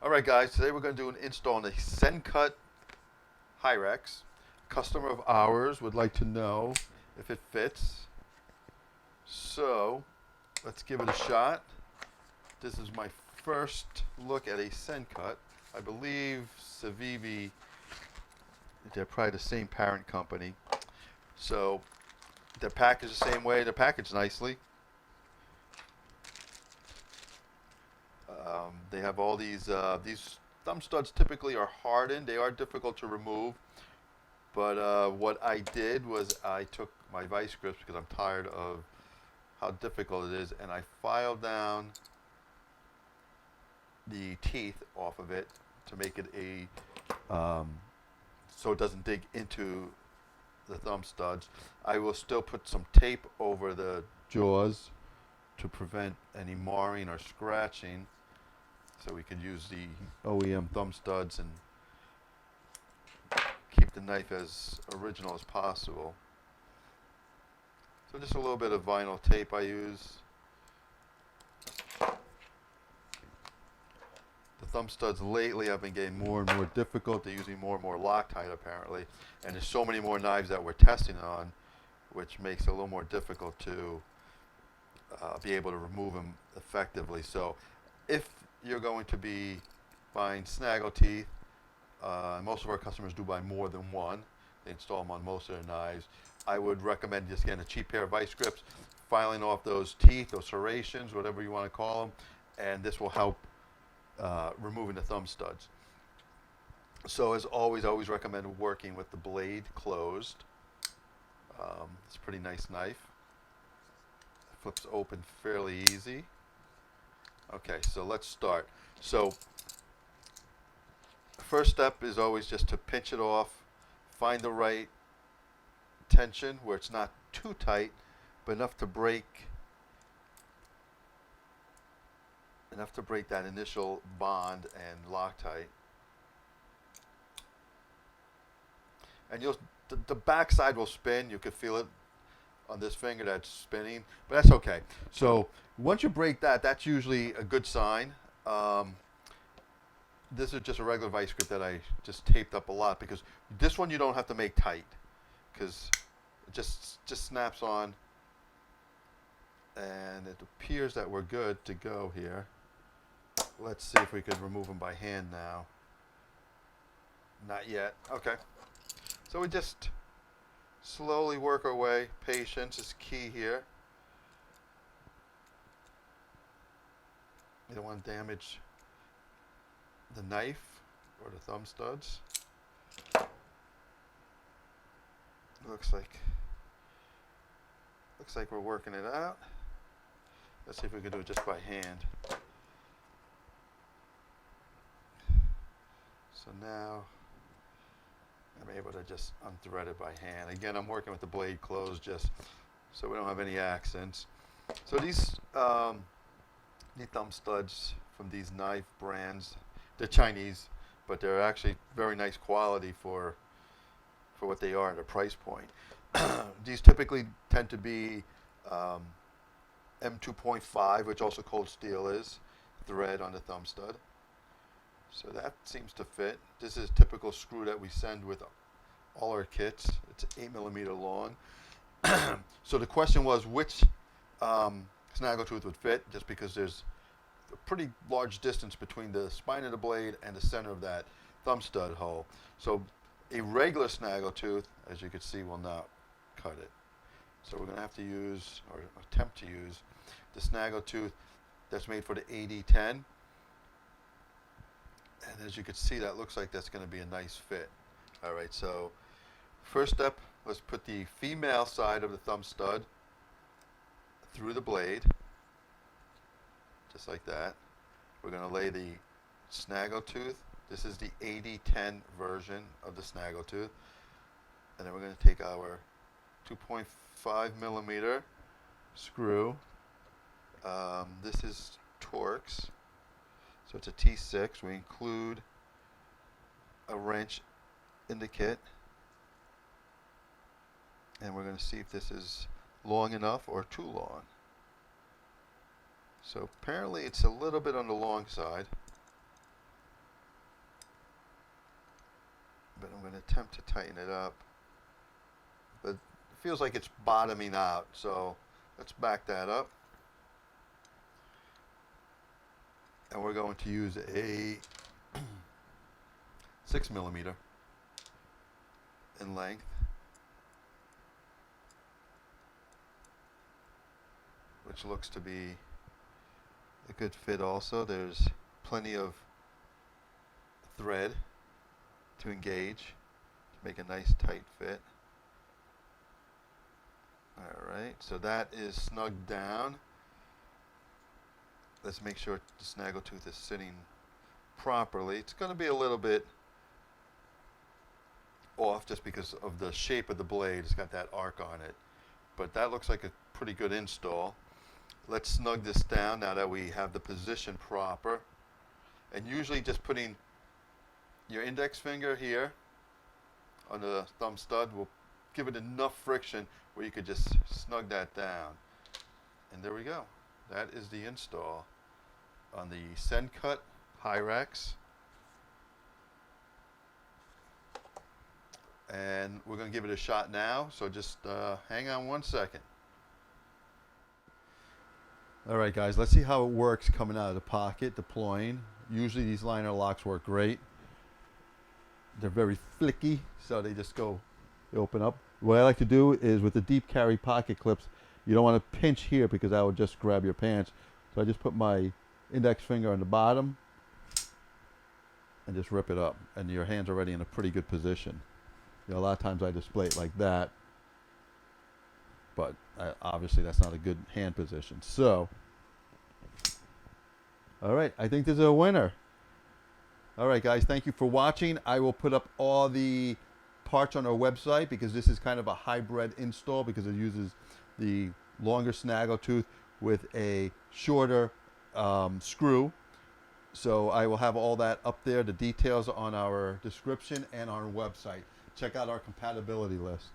Alright guys, today we're going to do an install on a Sencut Hyrax. A customer of ours would like to know if it fits. So, let's give it a shot. This is my first look at a Sencut. I believe Civivi, they're probably the same parent company. So, they're packaged the same way. They're packaged nicely. They have all these thumb studs typically are hardened. They are difficult to remove. But what I did was I took my vice grips because I'm tired of how difficult it is, and I filed down the teeth off of it to make it so it doesn't dig into the thumb studs. I will still put some tape over the jaws to prevent any marring or scratching, so we could use the OEM thumb studs and keep the knife as original as possible. So just a little bit of vinyl tape I use. The thumb studs lately have been getting more and more difficult. They're using more and more Loctite apparently, and there's so many more knives that we're testing on, which makes it a little more difficult to be able to remove them effectively. So if you're going to be buying Snaggletooth, most of our customers do buy more than one. They install them on most of their knives. I would recommend just getting a cheap pair of vice grips, filing off those teeth, those serrations, whatever you want to call them, and this will help removing the thumb studs. So as always, I always recommend working with the blade closed. It's a pretty nice knife. It flips open fairly easy. Okay, so let's start. So first step is always just to pinch it off, find the right tension where it's not too tight, but enough to break that initial bond and Loctite. And the back side will spin. You can feel it on this finger that's spinning, but that's okay. So once you break that, that's usually a good sign. This is just a regular vice grip that I just taped up a lot, because this one you don't have to make tight, because it just snaps on, and it appears that we're good to go here. Let's see if we could remove them by hand now. Not yet. Okay. So we just slowly work our way. Patience is key here. You don't want to damage the knife or the thumb studs. Looks like we're working it out. Let's see if we can do it just by hand. So now I'm able to just unthread it by hand. Again, I'm working with the blade closed just so we don't have any accents. So these thumb studs from these knife brands, they're Chinese, but they're actually very nice quality for what they are at a price point. These typically tend to be M2.5, which also cold steel is, thread on the thumb stud. So that seems to fit. This is a typical screw that we send with all our kits. It's 8mm long. So the question was which Snaggletooth would fit, just because there's a pretty large distance between the spine of the blade and the center of that thumb stud hole. So a regular Snaggletooth, as you can see, will not cut it. So we're going to have to use, or attempt to use, the Snaggletooth that's made for the 8010. And as you can see, that looks like that's going to be a nice fit. All right, so first step, let's put the female side of the thumb stud through the blade, just like that. We're going to lay the Snaggletooth. This is the 8010 version of the Snaggletooth. And then we're going to take our 2.5mm screw. This is Torx. So it's a T6. We include a wrench in the kit. And we're going to see if this is long enough or too long. So apparently it's a little bit on the long side. but I'm going to attempt to tighten it up. But it feels like it's bottoming out, so let's back that up. And we're going to use a 6mm in length, which looks to be a good fit also. There's plenty of thread to engage to make a nice tight fit. Alright, so that is snugged down. Let's make sure the Snaggletooth is sitting properly. It's going to be a little bit off just because of the shape of the blade. It's got that arc on it. But that looks like a pretty good install. Let's snug this down now that we have the position proper. And usually just putting your index finger here on the thumb stud will give it enough friction where you could just snug that down. And there we go. That is the install on the Sencut Hyrax. And we're going to give it a shot now, so just hang on 1 second. Alright guys, let's see how it works coming out of the pocket, deploying. Usually these liner locks work great. They're very flicky, so they just go, they open up. What I like to do is with the deep carry pocket clips, you don't want to pinch here because that will just grab your pants. So I just put my index finger on the bottom and just rip it up, and your hand's already in a pretty good position. You know, a lot of times I display it like that, but obviously that's not a good hand position. So, all right, I think this is a winner. All right, guys, thank you for watching. I will put up all the parts on our website because this is kind of a hybrid install because it uses the longer Snaggletooth with a shorter screw. So I will have all that up there, the details on our description and our website. Check out our compatibility list.